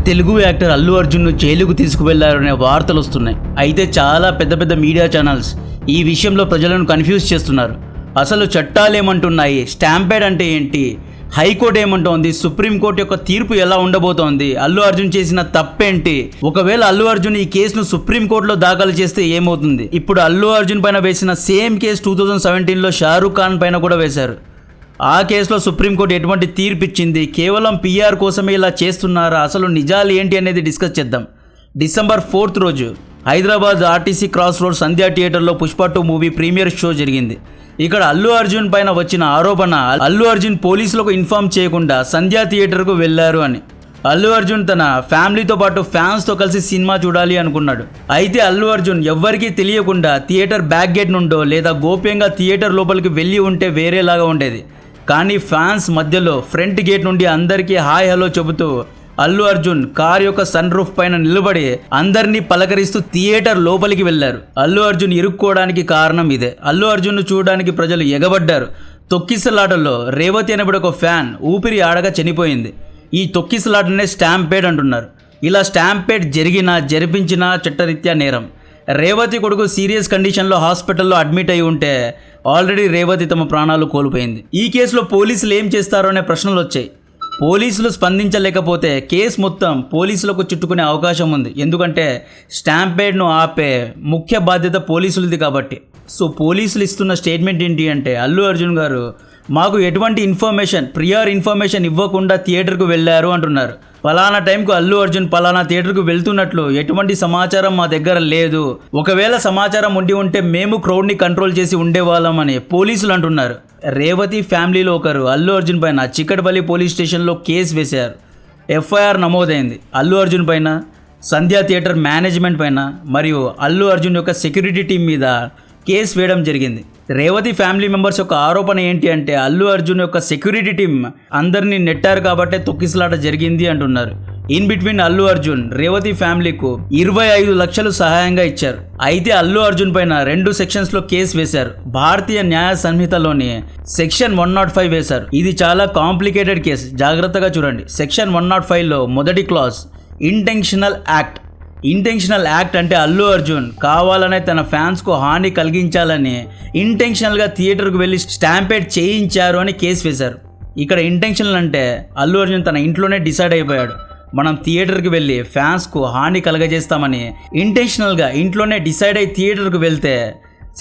Telugu actor Allu అర్జున్ను జైలుకు తీసుకువెళ్లారనే వార్తలు వస్తున్నాయి. అయితే చాలా పెద్ద పెద్ద మీడియా ఛానల్స్ ఈ విషయంలో ప్రజలను కన్ఫ్యూజ్ చేస్తున్నారు. అసలు చట్టాలు ఏమంటున్నాయి, స్టాంపేడ్ అంటే ఏంటి, హైకోర్టు ఏమంటోంది, సుప్రీంకోర్టు యొక్క తీర్పు ఎలా ఉండబోతోంది, అల్లు అర్జున్ చేసిన తప్పేంటి, ఒకవేళ అల్లు అర్జున్ ఈ కేసును సుప్రీంకోర్టులో దాఖలు చేస్తే ఏమవుతుంది. ఇప్పుడు అల్లు అర్జున్ పైన వేసిన సేమ్ కేసు 2017లో షారూఖ్ ఖాన్ పైన కూడా వేశారు. ఆ కేసులో సుప్రీంకోర్టు ఎటువంటి తీర్పు ఇచ్చింది, కేవలం పిఆర్ కోసమే ఇలా చేస్తున్నారా, అసలు నిజాలు ఏంటి అనేది డిస్కస్ చేద్దాం. డిసెంబర్ 4th రోజు హైదరాబాద్ ఆర్టీసీ క్రాస్ రోడ్ సంధ్యా థియేటర్లో పుష్ప 2 మూవీ ప్రీమియర్ షో జరిగింది. ఇక్కడ అల్లు అర్జున్ పైన వచ్చిన ఆరోపణ, అల్లు అర్జున్ పోలీసులకు ఇన్ఫార్మ్ చేయకుండా సంధ్యా థియేటర్కు వెళ్లారు అని. అల్లు అర్జున్ తన ఫ్యామిలీతో పాటు ఫ్యాన్స్తో కలిసి సినిమా చూడాలి అనుకున్నాడు. అయితే అల్లు అర్జున్ ఎవ్వరికీ తెలియకుండా థియేటర్ బ్యాక్ గేట్ నుండో లేదా గోప్యంగా థియేటర్ లోపలికి వెళ్ళి ఉంటే వేరేలాగా ఉండేది. కానీ ఫ్యాన్స్ మధ్యలో ఫ్రంట్ గేట్ నుండి అందరికీ హాయ్ హలో చెబుతూ అల్లు అర్జున్ కార్ యొక్క సన్ రూఫ్ పైన నిలబడి అందరినీ పలకరిస్తూ థియేటర్ లోపలికి వెళ్లారు. అల్లు అర్జున్ ఇరుక్కోవడానికి కారణం ఇదే. అల్లు అర్జున్ను చూడడానికి ప్రజలు ఎగబడ్డారు. తొక్కిసలాటల్లో రేవతి అనేప్పుడు ఒక ఫ్యాన్ ఊపిరి ఆడగా చనిపోయింది. ఈ తొక్కిసలాటనే స్టాంపేడ్ అంటున్నారు. ఇలా స్టాంపేడ్ జరిపించినా చట్టరీత్యా నేరం. రేవతి కొడుకు సీరియస్ కండిషన్లో హాస్పిటల్లో అడ్మిట్ అయి ఉంటే ఆల్రెడీ రేవతి తమ ప్రాణాలు కోల్పోయింది. ఈ కేసులో పోలీసులు ఏం చేస్తారో అనే ప్రశ్నలు వచ్చాయి. పోలీసులు స్పందించలేకపోతే కేసు మొత్తం పోలీసులకు చుట్టుకునే అవకాశం ఉంది. ఎందుకంటే స్టాంపేడ్ను ఆపే ముఖ్య బాధ్యత పోలీసులది కాబట్టి. సో పోలీసులు ఇస్తున్న స్టేట్మెంట్ ఏంటి అంటే, అల్లు అర్జున్ గారు మాకు ఎటువంటి ప్రియార్ ఇన్ఫర్మేషన్ ఇవ్వకుండా థియేటర్కు వెళ్ళారు అంటున్నారు. పలానా టైంకు అల్లు అర్జున్ పలానా థియేటర్కు వెళ్తున్నట్లు ఎటువంటి సమాచారం మా దగ్గర లేదు. ఒకవేళ సమాచారం ఉంటే మేము క్రౌడ్ని కంట్రోల్ చేసి ఉండేవాళ్ళం అని పోలీసులు అంటున్నారు. రేవతి ఫ్యామిలీలో ఒకరు అల్లు అర్జున్ పైన చిక్కడపల్లి పోలీస్ స్టేషన్లో కేసు వేశారు. ఎఫ్ఐఆర్ నమోదైంది. అల్లు అర్జున్ పైన, సంధ్యా థియేటర్ మేనేజ్మెంట్ పైన మరియు అల్లు అర్జున్ యొక్క సెక్యూరిటీ టీం మీద కేసు వేయడం జరిగింది. రేవతి ఫ్యామిలీ మెంబర్స్ యొక్క ఆరోపణ ఏంటి అంటే, అల్లు అర్జున్ యొక్క సెక్యూరిటీ టీం అందరినీ నెట్టారు కాబట్టే తొక్కిసలాట జరిగింది అంటున్నారు. ఇన్ బిట్వీన్ అల్లు అర్జున్ రేవతి ఫ్యామిలీకు 25 లక్షలు సహాయంగా ఇచ్చారు. అయితే అల్లు అర్జున్ పైన 2 సెక్షన్స్లో కేసు వేశారు. భారతీయ న్యాయ సంహితలోని సెక్షన్ 105 వేశారు. ఇది చాలా కాంప్లికేటెడ్ కేసు, జాగ్రత్తగా చూడండి. సెక్షన్ 105లో మొదటి clause intentional act. Intentional act అంటే అల్లు అర్జున్ కావాలనే తన ఫ్యాన్స్కు హాని కలిగించాలని ఇంటెన్షనల్గా థియేటర్కు వెళ్ళి స్టాంపేడ్ చేయించారు అని కేసు వేశారు. ఇక్కడ ఇంటెన్షనల్ అంటే అల్లు అర్జున్ తన ఇంట్లోనే డిసైడ్ అయిపోయాడు, మనం థియేటర్కి వెళ్ళి ఫ్యాన్స్కు హాని కలగజేస్తామని. ఇంటెన్షనల్గా ఇంట్లోనే డిసైడ్ అయ్యి థియేటర్కు వెళ్తే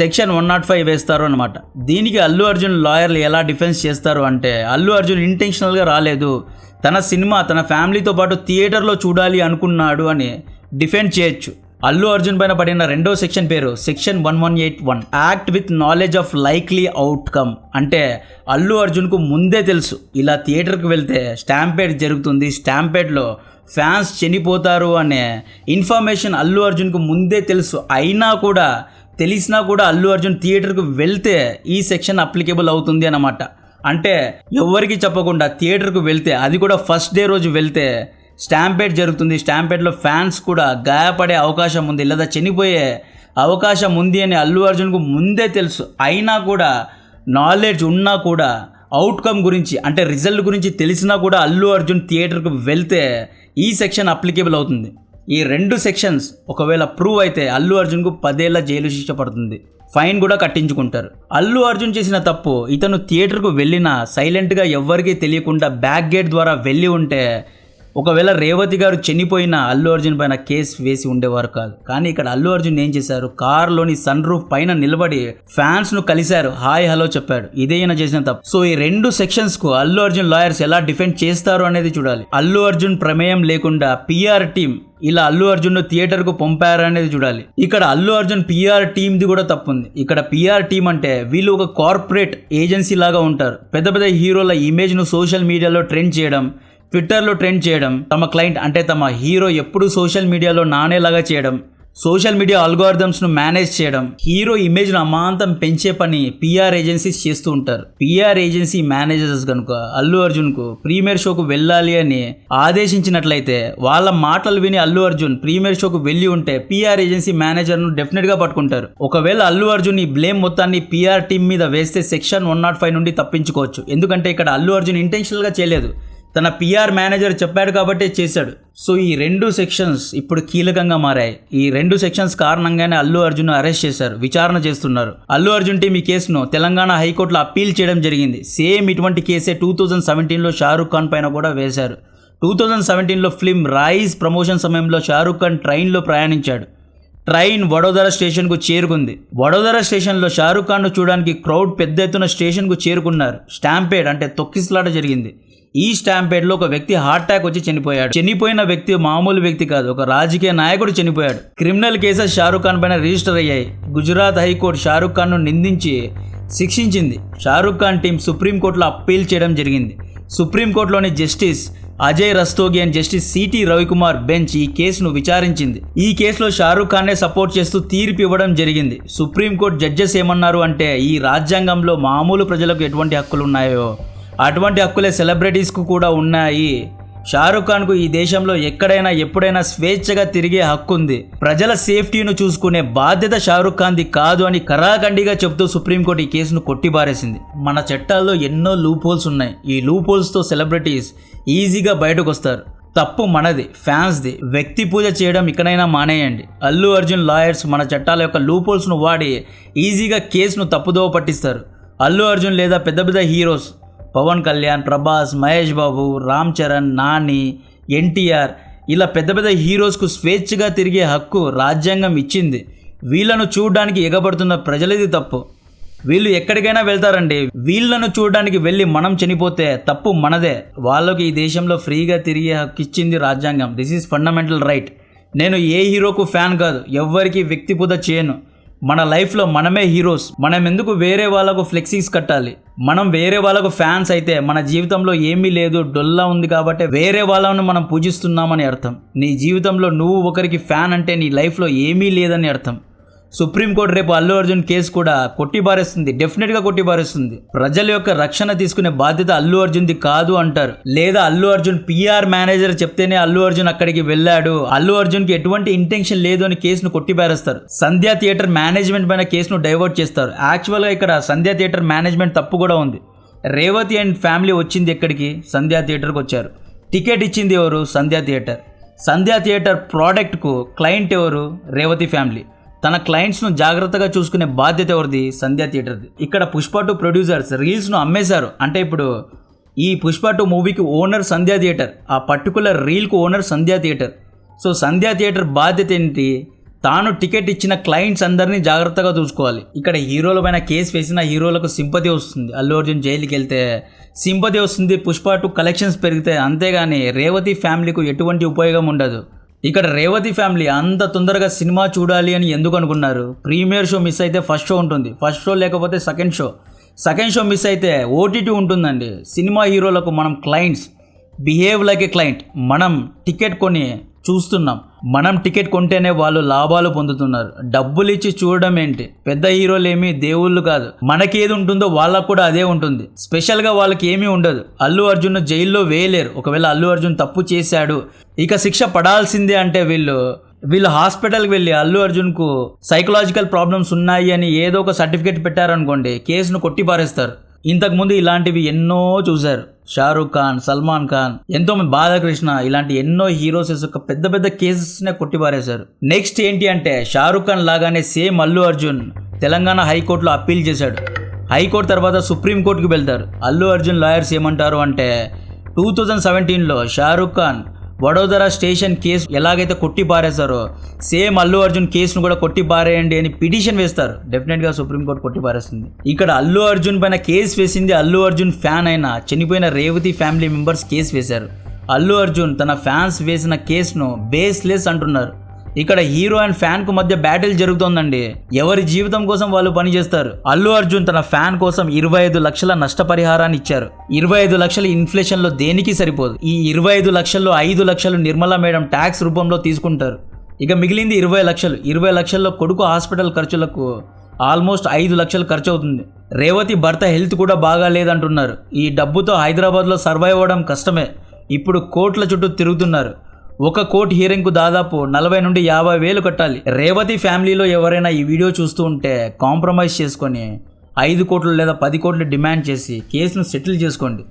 సెక్షన్ 105 వేస్తారు అనమాట. దీనికి అల్లు అర్జున్ లాయర్లు ఎలా డిఫెన్స్ చేస్తారు అంటే, అల్లు అర్జున్ ఇంటెన్షనల్గా రాలేదు, తన సినిమా తన ఫ్యామిలీతో పాటు థియేటర్లో చూడాలి అనుకున్నాడు అని డిఫెండ్ చేయొచ్చు. అల్లు అర్జున్ పైన పడిన 2వ సెక్షన్ పేరు section 1181, act with knowledge of likely outcome. అంటే అల్లు అర్జున్కు ముందే తెలుసు ఇలా థియేటర్కి వెళ్తే స్టాంపేడ్ జరుగుతుంది, స్టాంపేడ్లో ఫ్యాన్స్ చనిపోతారు అనే ఇన్ఫర్మేషన్ అల్లు అర్జున్కు ముందే తెలుసు. తెలిసినా కూడా అల్లు అర్జున్ థియేటర్కు వెళ్తే ఈ సెక్షన్ అప్లికేబుల్ అవుతుంది అన్నమాట. అంటే ఎవరికి చెప్పకుండా థియేటర్కు వెళ్తే, అది కూడా ఫస్ట్ డే రోజు వెళ్తే స్టాంపేడ్ జరుగుతుంది. స్టాంపేడ్లో ఫ్యాన్స్ కూడా గాయపడే అవకాశం ఉంది లేదా చనిపోయే అవకాశం ఉంది అని అల్లు అర్జున్కు ముందే తెలుసు. అయినా కూడా నాలెడ్జ్ ఉన్నా కూడా అవుట్కమ్ గురించి అంటే రిజల్ట్ గురించి తెలిసినా కూడా అల్లు అర్జున్ థియేటర్కు వెళ్తే ఈ సెక్షన్ అప్లికేబుల్ అవుతుంది. ఈ 2 సెక్షన్స్ ఒకవేళ ప్రూవ్ అయితే అల్లు అర్జున్కు 10 ఏళ్ల జైలు శిక్ష పడుతుంది, ఫైన్ కూడా కట్టించుకుంటారు. అల్లు అర్జున్ చేసిన తప్పు, ఇతను థియేటర్కు వెళ్ళినా సైలెంట్గా ఎవ్వరికీ తెలియకుండా బ్యాక్ గేట్ ద్వారా వెళ్ళి ఉంటే ఒకవేళ రేవతి గారు చనిపోయిన అల్లు అర్జున్ పైన కేసు వేసి ఉండేవారు కాదు. కానీ ఇక్కడ అల్లు అర్జున్ ఏం చేశారు, కార్లోని సన్ రూఫ్ పైన నిలబడి ఫ్యాన్స్ను కలిశారు, హాయ్ హలో చెప్పాడు. ఇదే ఈయన చేసిన తప్పు. సో ఈ 2 సెక్షన్స్కు అల్లు అర్జున్ లాయర్స్ ఎలా డిఫెండ్ చేస్తారు అనేది చూడాలి. అల్లు అర్జున్ ప్రమేయం లేకుండా పిఆర్ టీం ఇలా అల్లు అర్జున్ థియేటర్కు పంపారు అనేది చూడాలి. ఇక్కడ అల్లు అర్జున్ పిఆర్ టీంది కూడా తప్పు ఉంది. ఇక్కడ పిఆర్ టీం అంటే వీళ్ళు ఒక కార్పొరేట్ ఏజెన్సీ లాగా ఉంటారు. పెద్ద పెద్ద హీరోల ఇమేజ్ను సోషల్ మీడియాలో ట్రెండ్ చేయడం, ట్విట్టర్లో ట్రెండ్ చేయడం, తమ క్లయింట్ అంటే తమ హీరో ఎప్పుడు సోషల్ మీడియాలో నానేలాగా చేయడం, సోషల్ మీడియా ఆల్గోరిథమ్స్ను మేనేజ్ చేయడం, హీరో ఇమేజ్ను అమాంతం పెంచే పని పిఆర్ ఏజెన్సీస్ చేస్తూ ఉంటారు. పిఆర్ ఏజెన్సీ మేనేజర్స్ కనుక అల్లు అర్జున్కు ప్రీమియర్ షోకు వెళ్ళాలి అని ఆదేశించినట్లయితే, వాళ్ళ మాటలు విని అల్లు అర్జున్ ప్రీమియర్ షోకు వెళ్ళి ఉంటే పిఆర్ ఏజెన్సీ మేనేజర్ను డెఫినెట్గా పట్టుకుంటారు. ఒకవేళ అల్లు అర్జున్ ఈ బ్లేమ్ మొత్తాన్ని పిఆర్ టీం మీద వేస్తే సెక్షన్ 105 నుండి తప్పించుకోవచ్చు. ఎందుకంటే ఇక్కడ అల్లు అర్జున్ ఇంటెన్షనల్గా చేయలేదు, తన పిఆర్ మేనేజర్ చెప్పాడు కాబట్టే చేశాడు. సో ఈ 2 సెక్షన్స్ ఇప్పుడు కీలకంగా మారాయి. ఈ 2 సెక్షన్స్ కారణంగానే అల్లు అర్జున్ అరెస్ట్ చేశారు, విచారణ చేస్తున్నారు. అల్లు అర్జున్ టీం ఈ కేసును తెలంగాణ హైకోర్టులో అప్పీల్ చేయడం జరిగింది. సేమ్ ఇటువంటి కేసే 2017లో షారూఖ్ ఖాన్ పైన కూడా వేశారు. 2017లో ఫిల్మ్ రైజ్ ప్రమోషన్ సమయంలో షారూఖ్ ఖాన్ ట్రైన్లో ప్రయాణించాడు. ట్రైన్ వడోదర స్టేషన్కు చేరుకుంది. వడోదర స్టేషన్లో షారూఖ్ ఖాన్ను చూడడానికి క్రౌడ్ పెద్ద ఎత్తున స్టేషన్కు చేరుకున్నారు. స్టాంపేడ్ అంటే తొక్కిసలాట జరిగింది. ఈ స్టాంపేడ్లో ఒక వ్యక్తి హార్ట్ అటాక్ వచ్చి చనిపోయాడు. చనిపోయిన వ్యక్తి మామూలు వ్యక్తి కాదు, ఒక రాజకీయ నాయకుడు చనిపోయాడు. క్రిమినల్ కేసెస్ షారూఖ్ ఖాన్ పైన రిజిస్టర్ అయ్యాయి. గుజరాత్ హైకోర్టు షారూఖ్ ఖాన్ను నిందించి శిక్షించింది. షారూఖ్ ఖాన్ టీం సుప్రీంకోర్టులో అప్పీల్ చేయడం జరిగింది. సుప్రీంకోర్టులోని justice Ajay Rastogi and justice C T Ravikumar bench ఈ కేసును విచారించింది. ఈ కేసులో షారూఖ్ ఖాన్నే సపోర్ట్ చేస్తూ తీర్పు ఇవ్వడం జరిగింది. సుప్రీంకోర్టు జడ్జెస్ ఏమన్నారు అంటే, ఈ రాజ్యాంగంలో మామూలు ప్రజలకు ఎటువంటి హక్కులు ఉన్నాయో అటువంటి హక్కులే సెలబ్రిటీస్కు కూడా ఉన్నాయి. షారూఖ్ ఖాన్కు ఈ దేశంలో ఎక్కడైనా ఎప్పుడైనా స్వేచ్ఛగా తిరిగే హక్కు ఉంది. ప్రజల సేఫ్టీను చూసుకునే బాధ్యత షారూఖ్ ఖాన్ది కాదు అని కరాఖండిగా చెబుతూ సుప్రీంకోర్టు ఈ కేసును కొట్టిపారేసింది. మన చట్టాల్లో ఎన్నో లూప్ హోల్స్ ఉన్నాయి. ఈ లూప్ హోల్స్తో సెలబ్రిటీస్ ఈజీగా బయటకు వస్తారు. తప్పు మనది, ఫ్యాన్స్ది. వ్యక్తి పూజ చేయడం ఇకనైనా మానేయండి. అల్లు అర్జున్ లాయర్స్ మన చట్టాల యొక్క లూప్ హోల్స్ను వాడి ఈజీగా కేసును తప్పుదోవ పట్టిస్తారు. అల్లు అర్జున్ లేదా పెద్ద పెద్ద హీరోస్ పవన్ కళ్యాణ్, ప్రభాస్, మహేష్ బాబు, రామ్ చరణ్, నాని, ఎన్టీఆర్ ఇలా పెద్ద పెద్ద హీరోస్కు స్వేచ్ఛగా తిరిగే హక్కు రాజ్యాంగం ఇచ్చింది. వీళ్ళను చూడడానికి ఎగబడుతున్న ప్రజలది తప్పు. వీళ్ళు ఎక్కడికైనా వెళ్తారండి. వీళ్ళను చూడడానికి వెళ్ళి మనం చనిపోతే తప్పు మనదే. వాళ్ళకి ఈ దేశంలో ఫ్రీగా తిరిగే హక్కు ఇచ్చింది రాజ్యాంగం. This is fundamental right. నేను ఏ హీరోకు ఫ్యాన్ కాదు, ఎవ్వరికి వ్యక్తి పూజ చేయను. మన లైఫ్లో మనమే హీరోస్. మనం ఎందుకు వేరే వాళ్ళకు ఫ్లెక్సీస్ కట్టాలి? మనం వేరే వాళ్ళకు ఫ్యాన్స్ అయితే మన జీవితంలో ఏమీ లేదు, డొల్లా ఉంది కాబట్టి వేరే వాళ్ళను మనం పూజిస్తున్నామని అర్థం. నీ జీవితంలో నువ్వు ఒకరికి ఫ్యాన్ అంటే నీ లైఫ్లో ఏమీ లేదని అర్థం. సుప్రీంకోర్టు రేపు అల్లు అర్జున్ కేసు కూడా కొట్టిపారేస్తుంది, డెఫినెట్గా కొట్టిపారేస్తుంది. ప్రజల యొక్క రక్షణ తీసుకునే బాధ్యత అల్లు అర్జున్ది కాదు అంటారు. లేదా అల్లు అర్జున్ పిఆర్ మేనేజర్ చెప్తేనే అల్లు అర్జున్ అక్కడికి వెళ్ళాడు, అల్లు అర్జున్కి ఎటువంటి ఇంటెన్షన్ లేదు అని కేసును కొట్టిపారేస్తారు. సంధ్యా థియేటర్ మేనేజ్మెంట్ పైన కేసును డైవర్ట్ చేస్తారు. యాక్చువల్గా ఇక్కడ సంధ్యా థియేటర్ మేనేజ్మెంట్ తప్పు కూడా ఉంది. రేవతి అండ్ ఫ్యామిలీ వచ్చింది ఎక్కడికి? సంధ్యా థియేటర్కి వచ్చారు. టికెట్ ఇచ్చింది ఎవరు? సంధ్యా థియేటర్. సంధ్యా థియేటర్ ప్రోడక్ట్కు క్లయింట్ ఎవరు? రేవతి ఫ్యామిలీ. తన క్లయింట్స్ను జాగ్రత్తగా చూసుకునే బాధ్యత ఎవరిది? సంధ్యా థియేటర్ది. ఇక్కడ పుష్ప 2 ప్రొడ్యూసర్స్ రీల్స్ను అమ్మేశారు. అంటే ఇప్పుడు ఈ పుష్ప 2 మూవీకి ఓనర్ సంధ్యా థియేటర్, ఆ పర్టికులర్ రీల్కు ఓనర్ సంధ్యా థియేటర్. సో సంధ్యా థియేటర్ బాధ్యత ఏంటి? తాను టికెట్ ఇచ్చిన క్లయింట్స్ అందరినీ జాగ్రత్తగా చూసుకోవాలి. ఇక్కడ హీరోల పైన కేసు వేసిన హీరోలకు సింపతి వస్తుంది. అల్లు అర్జున్ జైలుకి వెళ్తే సింపతి వస్తుంది, పుష్ప 2 కలెక్షన్స్ పెరిగితే. అంతేగాని రేవతి ఫ్యామిలీకు ఎటువంటి ఉపయోగం ఉండదు. ఇక్కడ రేవతి ఫ్యామిలీ అంత తొందరగా సినిమా చూడాలి అని ఎందుకు అనుకున్నారు? ప్రీమియర్ షో మిస్ అయితే ఫస్ట్ షో ఉంటుంది, ఫస్ట్ షో లేకపోతే సెకండ్ షో మిస్ అయితే ఓటీటీ ఉంటుందండి. సినిమా హీరోలకు మనం క్లయింట్స్, బిహేవ్ లైక్ ఏ క్లయింట్. మనం టికెట్ కొని చూస్తున్నాం. మనం టికెట్ కొంటేనే వాళ్ళు లాభాలు పొందుతున్నారు. డబ్బులు ఇచ్చి చూడడం ఏంటి? పెద్ద హీరోలు ఏమీ దేవుళ్ళు కాదు. మనకి ఏది ఉంటుందో వాళ్ళకు కూడా అదే ఉంటుంది. స్పెషల్గా వాళ్ళకి ఏమీ ఉండదు. అల్లు అర్జున్ జైల్లో వేయలేరు. ఒకవేళ అల్లు అర్జున్ తప్పు చేశాడు, ఇక శిక్ష పడాల్సిందే అంటే వీళ్ళు హాస్పిటల్కి వెళ్ళి అల్లు అర్జున్కు సైకలాజికల్ ప్రాబ్లమ్స్ ఉన్నాయి అని ఏదో ఒక సర్టిఫికేట్ పెట్టారనుకోండి, కేసును కొట్టిపారేస్తారు. ఇంతకుముందు ఇలాంటివి ఎన్నో చూశారు. షారూఖ్ ఖాన్, సల్మాన్ ఖాన్, ఎంతోమంది, బాలకృష్ణ, ఇలాంటి ఎన్నో హీరోస్ యొక్క పెద్ద పెద్ద కేసెస్నే కొట్టిపారేశారు. నెక్స్ట్ ఏంటి అంటే, షారూఖ్ ఖాన్ లాగానే సేమ్ అల్లు అర్జున్ తెలంగాణ హైకోర్టులో అప్పీల్ చేశాడు. హైకోర్టు తర్వాత సుప్రీంకోర్టుకు వెళ్తారు. అల్లు అర్జున్ లాయర్స్ ఏమంటారు అంటే, 2017లో షారూఖ్ ఖాన్ వడోదర స్టేషన్ కేసు ఎలాగైతే కొట్టిపారేశారో సేమ్ అల్లు అర్జున్ కేసును కూడా కొట్టిపారేయండి అని పిటిషన్ వేస్తారు. డెఫినెట్గా సుప్రీంకోర్టు కొట్టిపారేస్తుంది. ఇక్కడ అల్లు అర్జున్ పైన కేసు వేసింది అల్లు అర్జున్ ఫ్యాన్ అయిన చనిపోయిన రేవతి ఫ్యామిలీ మెంబర్స్ కేసు వేశారు. అల్లు అర్జున్ తన ఫ్యాన్స్ వేసిన కేసును బేస్లెస్ అంటున్నారు. ఇక్కడ హీరో అండ్ ఫ్యాన్ కు మధ్య బ్యాటిల్ జరుగుతోందండి. ఎవరి జీవితం కోసం వాళ్ళు పనిచేస్తారు. అల్లు అర్జున్ తన ఫ్యాన్ కోసం 25 లక్షల నష్టపరిహారాన్ని ఇచ్చారు. 25 లక్షలు ఇన్ఫ్లేషన్ లో దేనికి సరిపోదు. ఈ 25 లక్షల్లో 5 లక్షలు నిర్మలా మేడం ట్యాక్స్ రూపంలో తీసుకుంటారు. ఇక మిగిలింది 20 లక్షలు. 20 లక్షల్లో కొడుకు హాస్పిటల్ ఖర్చులకు ఆల్మోస్ట్ 5 లక్షలు ఖర్చు అవుతుంది. రేవతి భర్త హెల్త్ కూడా బాగా లేదంటున్నారు. ఈ డబ్బుతో హైదరాబాద్లో సర్వైవ్ అవ్వడం కష్టమే. ఇప్పుడు కోట్ల చుట్టూ తిరుగుతున్నారు. ఒక కోర్టు హీరింగ్కు దాదాపు 40 నుండి 50 వేలు కట్టాలి. రేవతి ఫ్యామిలీలో ఎవరైనా ఈ వీడియో చూస్తూ ఉంటే కాంప్రమైజ్ చేసుకొని 5 కోట్లు లేదా 10 కోట్లు డిమాండ్ చేసి కేసును సెటిల్ చేసుకోండి.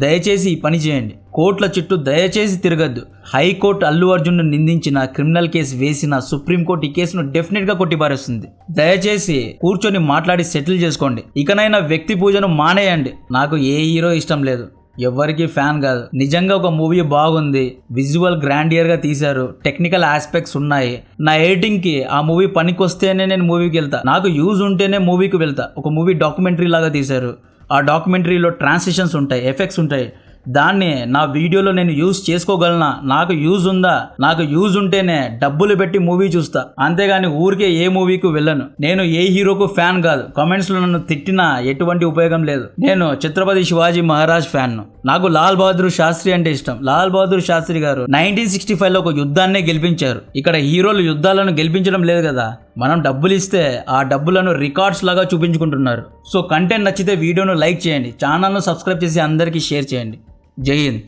దయచేసి ఈ పని చేయండి. కోర్టుల చుట్టూ దయచేసి తిరగద్దు. హైకోర్టు అల్లు అర్జున్ను నిందించిన క్రిమినల్ కేసు వేసిన సుప్రీంకోర్టు ఈ కేసును డెఫినెట్గా కొట్టిపారేస్తుంది. దయచేసి కూర్చొని మాట్లాడి సెటిల్ చేసుకోండి. ఇకనైనా వ్యక్తి పూజను మానేయండి. నాకు ఏ హీరో ఇష్టం లేదు, ఎవరికి ఫ్యాన్ కాదు. నిజంగా ఒక మూవీ బాగుంది, విజువల్ గ్రాండియర్గా తీశారు, టెక్నికల్ ఆస్పెక్ట్స్ ఉన్నాయి. నా ఎడిటింగ్కి ఆ మూవీ పనికొస్తేనే నేను మూవీకి వెళ్తా, నాకు యూజ్ ఉంటేనే మూవీకి వెళ్తా. ఒక మూవీ డాక్యుమెంటరీ లాగా తీశారు, ఆ డాక్యుమెంటరీలో ట్రాన్సిషన్స్ ఉంటాయి, ఎఫెక్ట్స్ ఉంటాయి. దాన్ని నా వీడియోలో నేను యూజ్ చేసుకోగలనా? నాకు యూజ్ ఉందా? నాకు యూజ్ ఉంటేనే డబ్బులు పెట్టి మూవీ చూస్తా, అంతేగాని ఊరికే ఏ మూవీకి వెళ్ళను. నేను ఏ హీరోకు ఫ్యాన్ కాదు. కామెంట్స్లో నన్ను తిట్టినా ఎటువంటి ఉపయోగం లేదు. నేను ఛత్రపతి శివాజీ మహారాజ్ ఫ్యాన్ను. నాకు లాల్ బహదూర్ శాస్త్రి అంటే ఇష్టం. లాల్ బహదూర్ శాస్త్రి గారు 1965లో ఒక యుద్ధాన్నే గెలిపించారు. ఇక్కడ హీరోలు యుద్ధాలను గెలిపించడం లేదు కదా, మనం డబ్బులు ఇస్తే ఆ డబ్బులను రికార్డ్స్ లాగా చూపించుకుంటున్నారు. సో కంటెంట్ నచ్చితే వీడియోను లైక్ చేయండి, ఛానల్ను సబ్స్క్రైబ్ చేసి అందరికీ షేర్ చేయండి. జై హింద్.